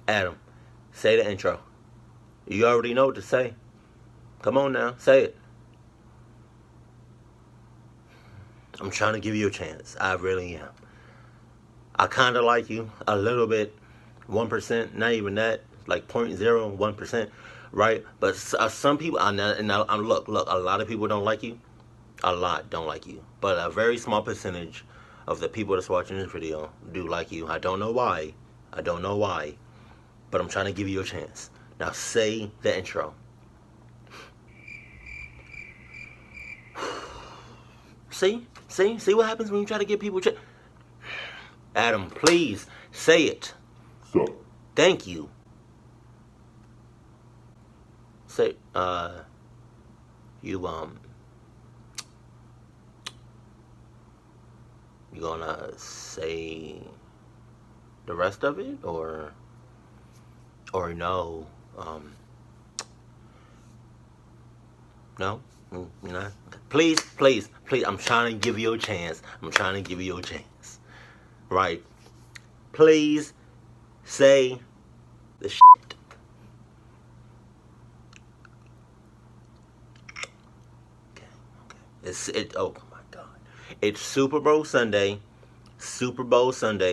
Adam, say the intro. You already know what to say. Come on now, say it. I'm trying to give you a chance. I really am. I kind of like you a little bit, 1%, not even that, like 0.01%, right? But some people, look, a lot of people don't like you. A lot don't like you. But a very small percentage of the people that's watching this video do like you. I don't know why. But I'm trying to give you a chance. Now say the intro. See what happens when you try to give people Adam, please say it. So. Thank you. Say you gonna say the rest of it or no? No? You know? Please. I'm trying to give you a chance. Right? Please say the shit. Okay. Oh my God. It's Super Bowl Sunday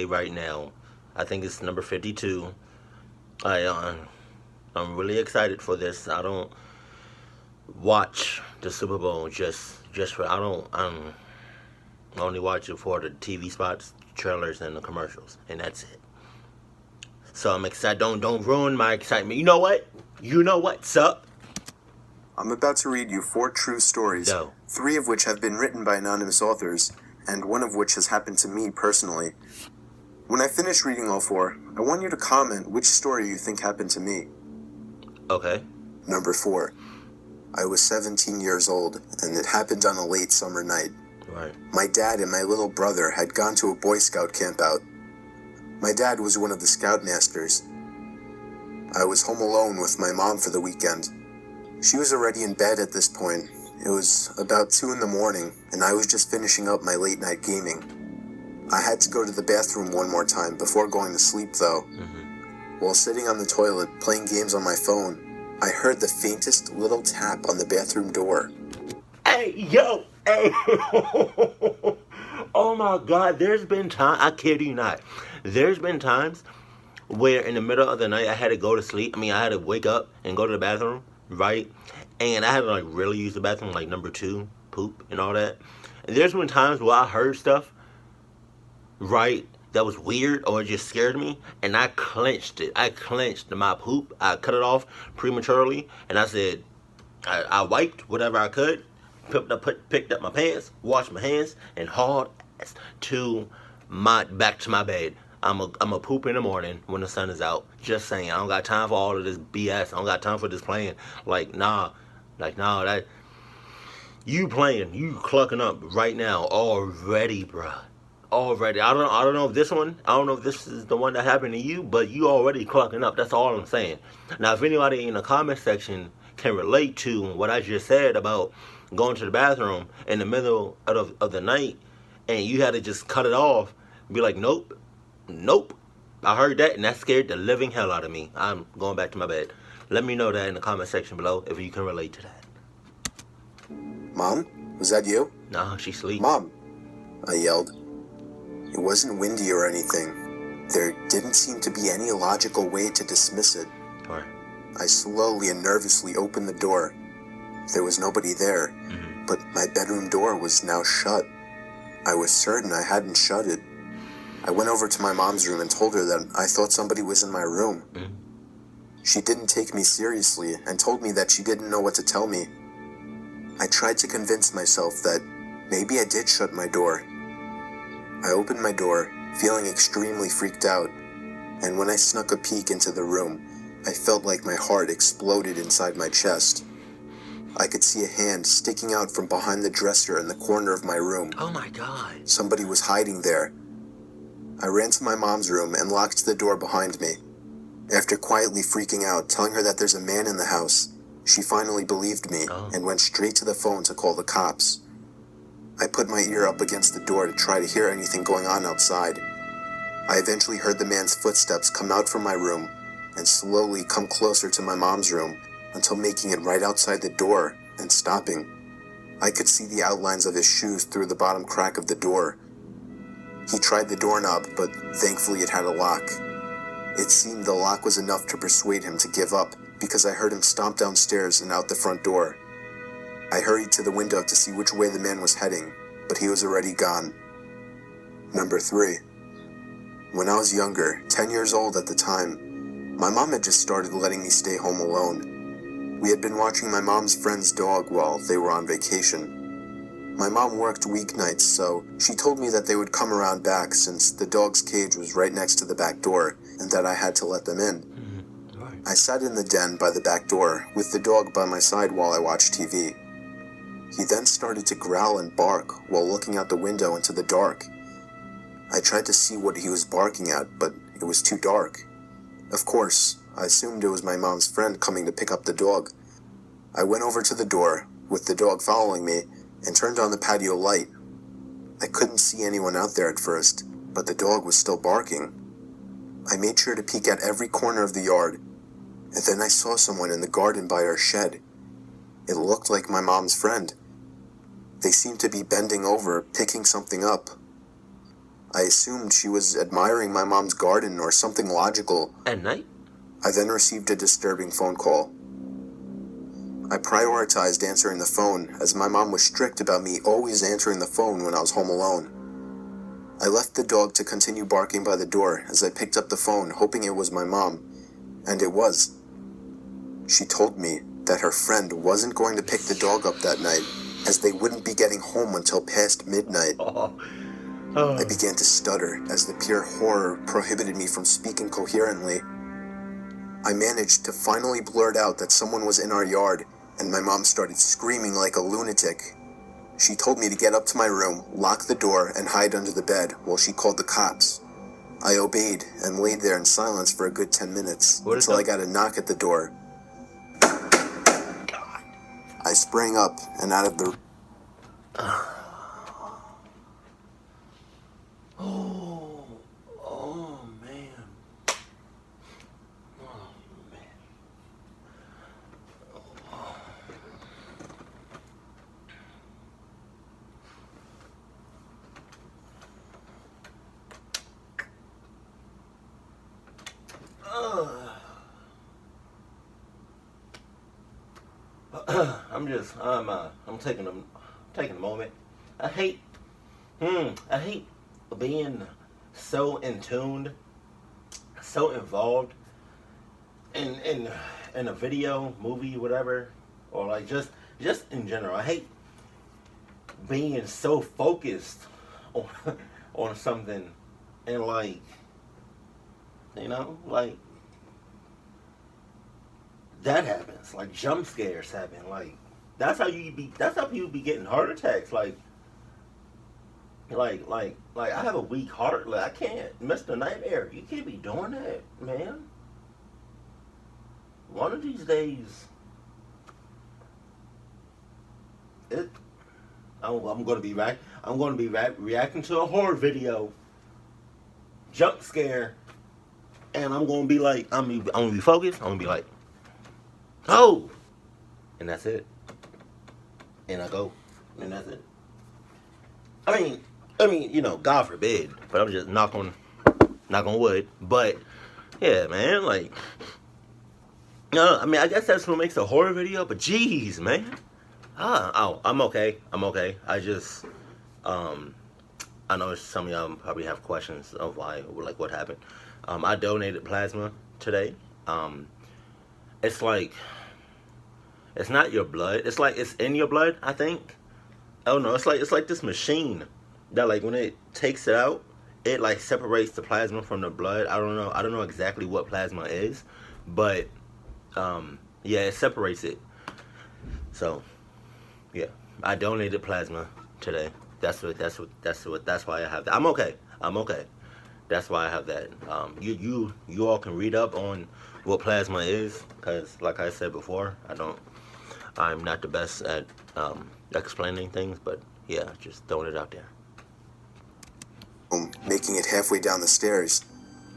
right now. I think it's number 52. I'm really excited for this. I don't watch the Super Bowl I only watch it for the TV spots, trailers, and the commercials, and that's it. So I'm excited. Don't ruin my excitement. You know what? Sup? I'm about to read you 4 true stories, No. 3 of which have been written by anonymous authors, and 1 of which has happened to me personally. When I finish reading all 4, I want you to comment which story you think happened to me. Okay. Number 4. I was 17 years old, and it happened on a late summer night. Right. My dad and my little brother had gone to a Boy Scout campout. My dad was one of the scoutmasters. I was home alone with my mom for the weekend. She was already in bed at this point. It was about 2 in the morning, and I was just finishing up my late night gaming. I had to go to the bathroom one more time before going to sleep, though. Mm-hmm. While sitting on the toilet playing games on my phone, I heard the faintest little tap on the bathroom door. Hey. Oh my God, there's been times, I kid you not, there's been times where in the middle of the night I had to go to sleep. I had to wake up and go to the bathroom, right? And I had to really use the bathroom, number 2, poop and all that. And there's been times where I heard stuff, right, that was weird or it just scared me, and I clenched it. I clenched my poop. I cut it off prematurely, and I said, I wiped whatever I could, picked up my pants, washed my hands, and hauled back to my bed. I'm a poop in the morning when the sun is out. Just saying, I don't got time for all of this BS. I don't got time for this playing. Nah, that you playing, you clucking up right now already, bruh. Already. I don't know if this is the one that happened to you, but you already clucking up. That's all I'm saying. Now, if anybody in the comment section can relate to what I just said about going to the bathroom in the middle of the night and you had to just cut it off, be like, nope, I heard that and that scared the living hell out of me. I'm going back to my bed. Let me know that in the comment section below if you can relate to that. Mom? Was that you? Nah, she sleep. Mom! I yelled. It wasn't windy or anything. There didn't seem to be any logical way to dismiss it. Right. I slowly and nervously opened the door. There was nobody there, but my bedroom door was now shut. I was certain I hadn't shut it. I went over to my mom's room and told her that I thought somebody was in my room. She didn't take me seriously and told me that she didn't know what to tell me. I tried to convince myself that maybe I did shut my door. I opened my door, feeling extremely freaked out, and when I snuck a peek into the room, I felt like my heart exploded inside my chest. I could see a hand sticking out from behind the dresser in the corner of my room. Oh my God. Somebody was hiding there. I ran to my mom's room and locked the door behind me. After quietly freaking out, telling her that there's a man in the house, she finally believed me and went straight to the phone to call the cops. I put my ear up against the door to try to hear anything going on outside. I eventually heard the man's footsteps come out from my room and slowly come closer to my mom's room until making it right outside the door and stopping. I could see the outlines of his shoes through the bottom crack of the door. He tried the doorknob, but thankfully it had a lock. It seemed the lock was enough to persuade him to give up because I heard him stomp downstairs and out the front door. I hurried to the window to see which way the man was heading, but he was already gone. Number 3. When I was younger, 10 years old at the time, my mom had just started letting me stay home alone. We had been watching my mom's friend's dog while they were on vacation. My mom worked weeknights, so she told me that they would come around back since the dog's cage was right next to the back door and that I had to let them in. Right. I sat in the den by the back door with the dog by my side while I watched TV. He then started to growl and bark while looking out the window into the dark. I tried to see what he was barking at, but it was too dark. Of course, I assumed it was my mom's friend coming to pick up the dog. I went over to the door, with the dog following me, and turned on the patio light. I couldn't see anyone out there at first, but the dog was still barking. I made sure to peek at every corner of the yard, and then I saw someone in the garden by our shed. It looked like my mom's friend. They seemed to be bending over, picking something up. I assumed she was admiring my mom's garden or something logical. At night? I then received a disturbing phone call. I prioritized answering the phone, as my mom was strict about me always answering the phone when I was home alone. I left the dog to continue barking by the door as I picked up the phone, hoping it was my mom. And it was. She told me that her friend wasn't going to pick the dog up that night, as they wouldn't be getting home until past midnight. I began to stutter as the pure horror prohibited me from speaking coherently. I managed to finally blurt out that someone was in our yard, and my mom started screaming like a lunatic. She told me to get up to my room, lock the door, and hide under the bed while she called the cops. I obeyed and laid there in silence for a good 10 minutes until I got a knock at the door. I sprang up and out of the... Oh, man. I'm taking a moment. I hate being so in tuned, so involved in a video, movie, whatever, or like just in general. I hate being so focused on something and like, you know, like that happens. Like jump scares happen. Like that's how people be getting heart attacks. Like I have a weak heart. Like I can't, Mr. Nightmare. You can't be doing that, man. One of these days, I'm gonna be reacting to a horror video, jump scare, and I'm gonna be like, I'm gonna be focused. I'm gonna be like, oh, and that's it. And I go, and that's it. I mean, you know, God forbid, but I'm just knock on wood. But yeah, man, like, I guess that's what makes a horror video. But geez, man, I'm okay. I just, I know some of y'all probably have questions of why, like, what happened. I donated plasma today. It's like, it's not your blood. It's like it's in your blood, I think. Oh no, it's like this machine that, like, when it takes it out, it like separates the plasma from the blood. I don't know exactly what plasma is, but yeah, it separates it. So yeah, I donated plasma today. That's why I have that. I'm okay. That's why I have that. You all can read up on what plasma is, because like I said before, I'm not the best at explaining things, but yeah, just throwing it out there. Making it halfway down the stairs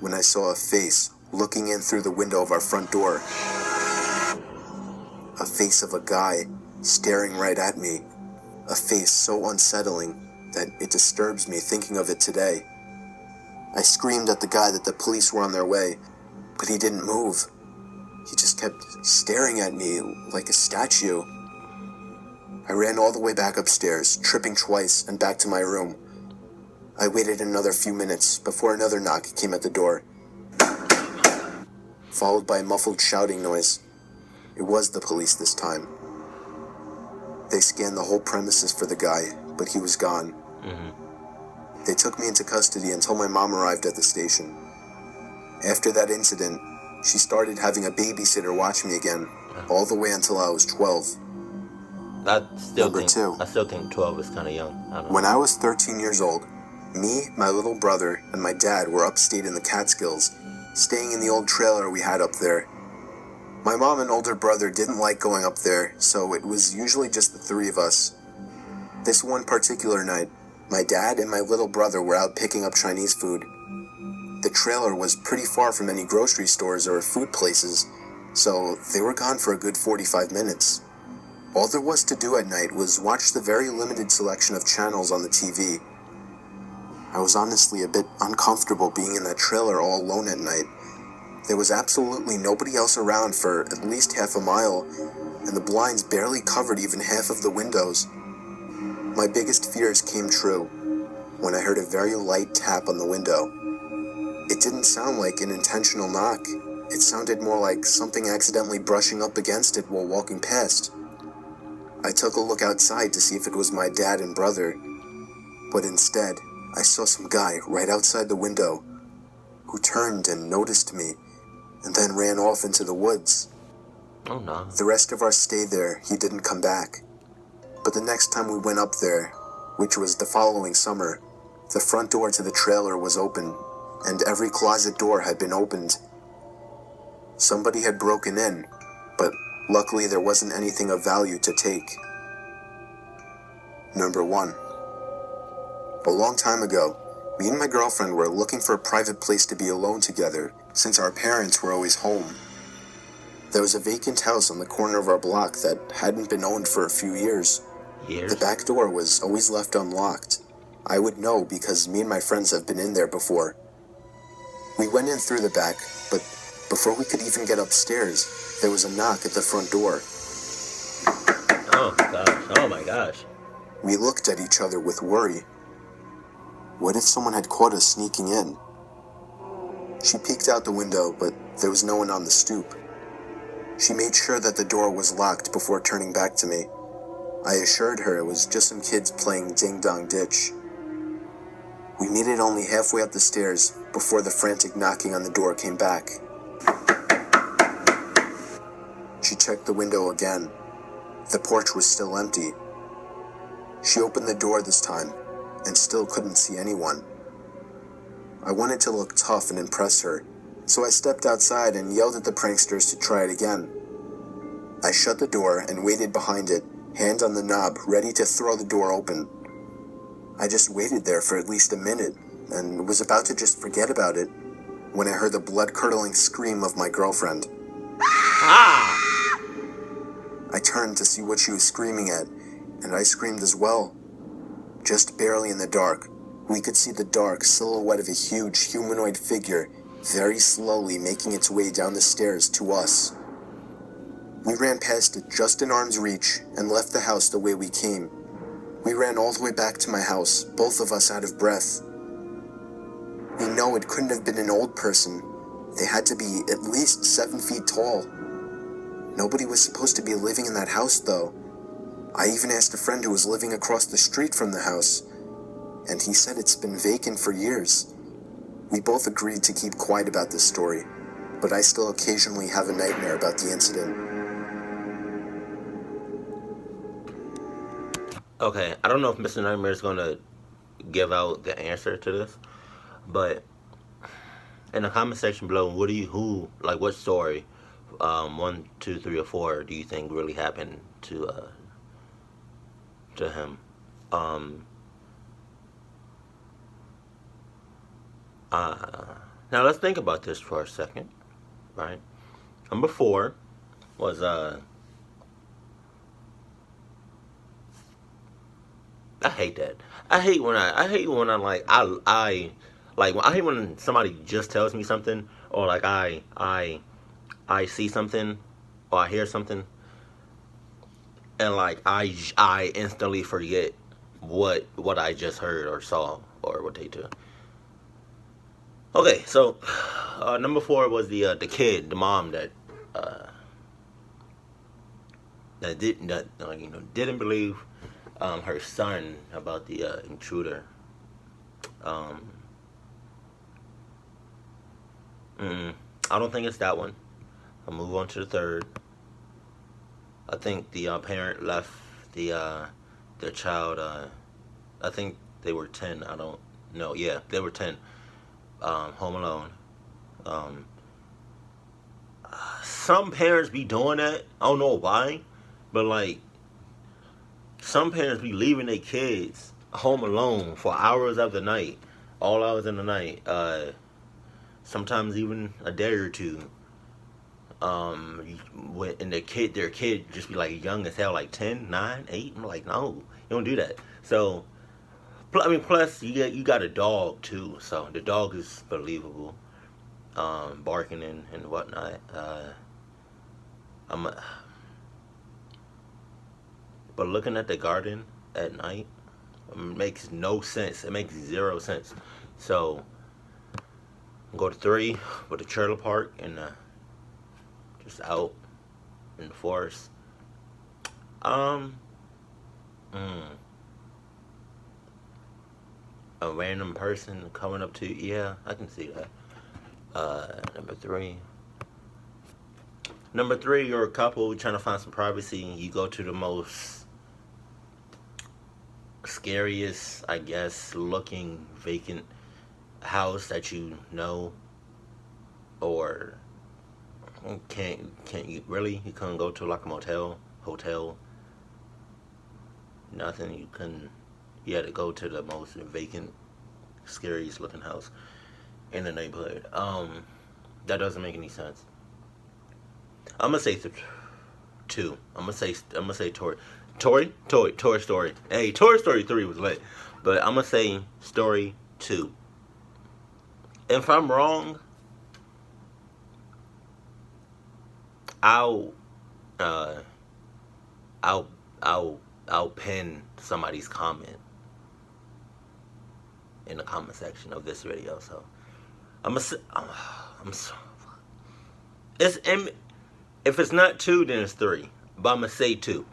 when I saw a face looking in through the window of our front door. A face of a guy staring right at me. A face so unsettling that it disturbs me thinking of it today. I screamed at the guy that the police were on their way, but he didn't move. He just kept staring at me like a statue. I ran all the way back upstairs, tripping twice, and back to my room. I waited another few minutes before another knock came at the door, followed by a muffled shouting noise. It was the police this time. They scanned the whole premises for the guy, but he was gone. They took me into custody until my mom arrived at the station. After that incident, she started having a babysitter watch me again, all the way until I was 12. I still Number two. I still think 12 is kind of young. I don't know. When I was 13 years old, me, my little brother, and my dad were upstate in the Catskills, staying in the old trailer we had up there. My mom and older brother didn't like going up there, so it was usually just the three of us. This one particular night, my dad and my little brother were out picking up Chinese food. The trailer was pretty far from any grocery stores or food places, so they were gone for a good 45 minutes. All there was to do at night was watch the very limited selection of channels on the TV. I was honestly a bit uncomfortable being in that trailer all alone at night. There was absolutely nobody else around for at least half a mile, and the blinds barely covered even half of the windows. My biggest fears came true when I heard a very light tap on the window. It didn't sound like an intentional knock. It sounded more like something accidentally brushing up against it while walking past. I took a look outside to see if it was my dad and brother, but instead, I saw some guy right outside the window who turned and noticed me and then ran off into the woods. Oh no. The rest of our stay there, he didn't come back. But the next time we went up there, which was the following summer, the front door to the trailer was open, and every closet door had been opened. Somebody had broken in, but luckily there wasn't anything of value to take. Number 1. A long time ago, me and my girlfriend were looking for a private place to be alone together, since our parents were always home. There was a vacant house on the corner of our block that hadn't been owned for a few years. The back door was always left unlocked. I would know because me and my friends have been in there before. We went in through the back, but before we could even get upstairs, there was a knock at the front door. Oh gosh. Oh my gosh. We looked at each other with worry. What if someone had caught us sneaking in? She peeked out the window, but there was no one on the stoop. She made sure that the door was locked before turning back to me. I assured her it was just some kids playing ding-dong ditch. We made it only halfway up the stairs before the frantic knocking on the door came back. She checked the window again. The porch was still empty. She opened the door this time and still couldn't see anyone. I wanted to look tough and impress her, so I stepped outside and yelled at the pranksters to try it again. I shut the door and waited behind it, hand on the knob, ready to throw the door open. I just waited there for at least a minute, and was about to just forget about it, when I heard the blood-curdling scream of my girlfriend. Ah! I turned to see what she was screaming at, and I screamed as well. Just barely in the dark, we could see the dark silhouette of a huge humanoid figure very slowly making its way down the stairs to us. We ran past it just in arm's reach and left the house the way we came. We ran all the way back to my house, both of us out of breath. We know it couldn't have been an old person. They had to be at least 7 feet tall. Nobody was supposed to be living in that house, though. I even asked a friend who was living across the street from the house, and he said it's been vacant for years. We both agreed to keep quiet about this story, but I still occasionally have a nightmare about the incident. Okay, I don't know if Mr. Nightmare is gonna give out the answer to this, but in the comment section below, what story, 1, 2, 3, or 4, do you think really happened to him? Now let's think about this for a second. right? Number 4 was I hate that. I hate when I hate when somebody just tells me something, or like I see something or I hear something, and like I instantly forget what I just heard or saw or what they do. Okay, so number 4 was the kid, the mom uh, didn't believe her son about the intruder. Um, mm, I don't think it's that one. I'll move on to the third. I think the parent left the their child. I think they were 10. I don't know. Yeah, they were 10. Home alone. Um, some parents be doing that. I don't know why, but like some parents be leaving their kids home alone for hours of the night, all hours in the night. Sometimes even a day or two. And their kid just be like young as hell, like 10, 9, 8. I'm like, no, you don't do that. So, plus you got a dog too, so the dog is believable, barking and whatnot. I'm, but looking at the garden at night makes no sense. It makes zero sense. So, go to 3 with the trailer park and just out in the forest. Um, mm, a random person coming up to you. Yeah, I can see that. Number 3. Number 3, you're a couple trying to find some privacy. You go to the most scariest, I guess, looking vacant house that you know, or can't you really? You couldn't go to like a motel, hotel, nothing. You couldn't. You had to go to the most vacant, scariest looking house in the neighborhood. That doesn't make any sense. I'm gonna say 2. I'm gonna say Toy Story. Hey, Toy Story 3 was lit, but I'm gonna say Story 2. If I'm wrong, I'll uh I'll I'll pin somebody's comment in the comment section of this video. So I'm gonna I'm so it's if it's not 2, then it's 3. But I'm gonna say 2.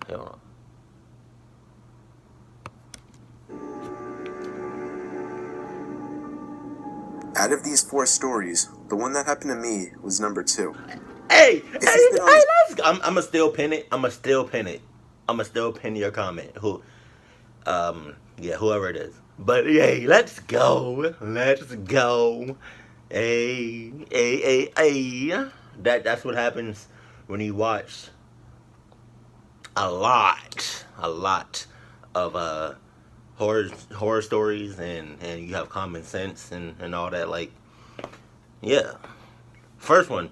Hold on. Out of these 4 stories, the one that happened to me was number 2. Hey, If you've been on hey, this- I'm gonna still pin it. I'm gonna still pin your comment. Yeah, whoever it is. But yay, let's go. Hey. That's what happens when you watch a lot of horror stories and you have common sense and all that. Like, yeah. First one,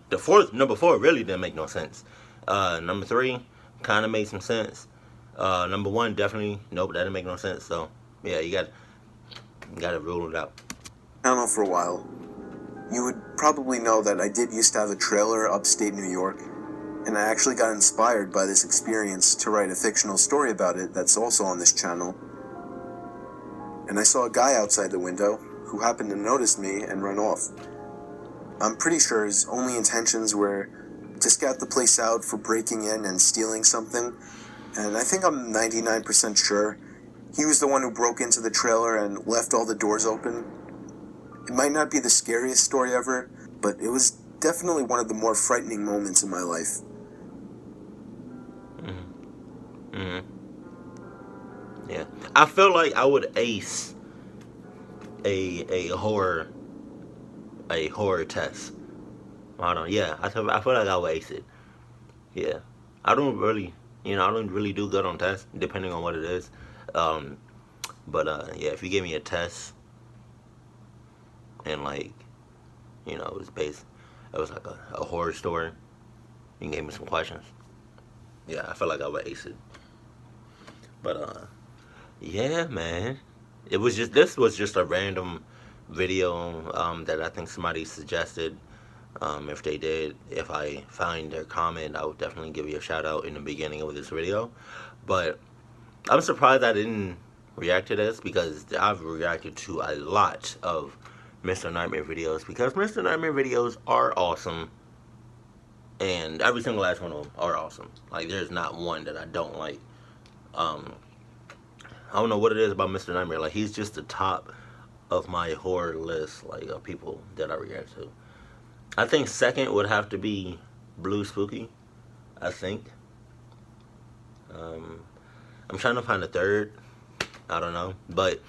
number 4 really didn't make no sense. Number 3 kind of made some sense. Number 1 definitely nope, that didn't make no sense. So yeah, you got to rule it out. Channel for a while, you would probably know that I did used to have a trailer upstate New York, and I actually got inspired by this experience to write a fictional story about it that's also on this channel. And I saw a guy outside the window who happened to notice me and run off. I'm pretty sure his only intentions were to scout the place out for breaking in and stealing something, and I think I'm 99% sure he was the one who broke into the trailer and left all the doors open. It might not be the scariest story ever, but it was definitely one of the more frightening moments in my life. Yeah, I feel like I would ace a horror test. I don't. Yeah, I feel like I would ace it. Yeah, I don't really do good on tests, depending on what it is. But yeah, if you give me a test and like, it's based It was like a horror story. You gave me some questions. Yeah, I felt like I would ace it. But yeah, man. This was just a random video that I think somebody suggested. If they did, if I find their comment, I would definitely give you a shout out in the beginning of this video. But I'm surprised I didn't react to this because I've reacted to a lot of Mr. Nightmare videos because Mr. Nightmare videos are awesome. And every single last one of them are awesome. Like, there's not one that I don't like. I don't know what it is about Mr. Nightmare. Like, he's just the top of my horror list, like, of people that I react to. I think second would have to be Blue Spooky, I think. I'm trying to find a third. I don't know. But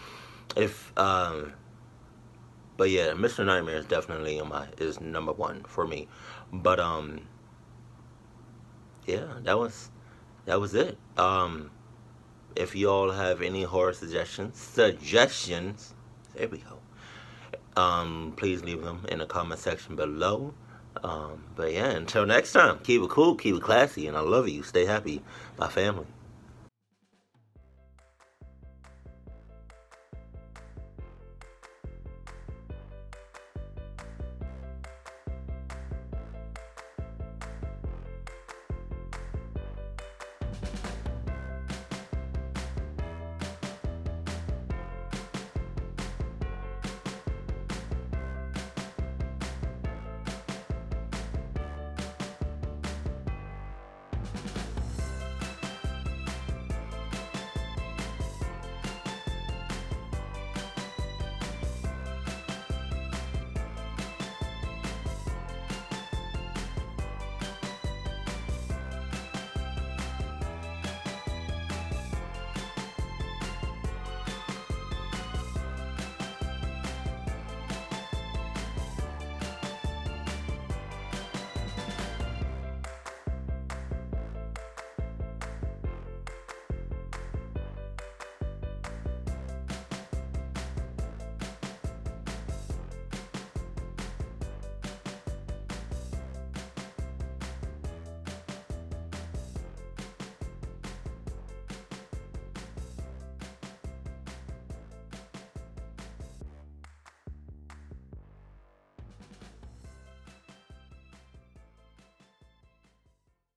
yeah, Mr. Nightmare is definitely is number one for me. But yeah, that was it. If you all have any horror suggestions, there we go. Please leave them in the comment section below. But yeah, until next time, keep it cool, keep it classy, and I love you. Stay happy, my family.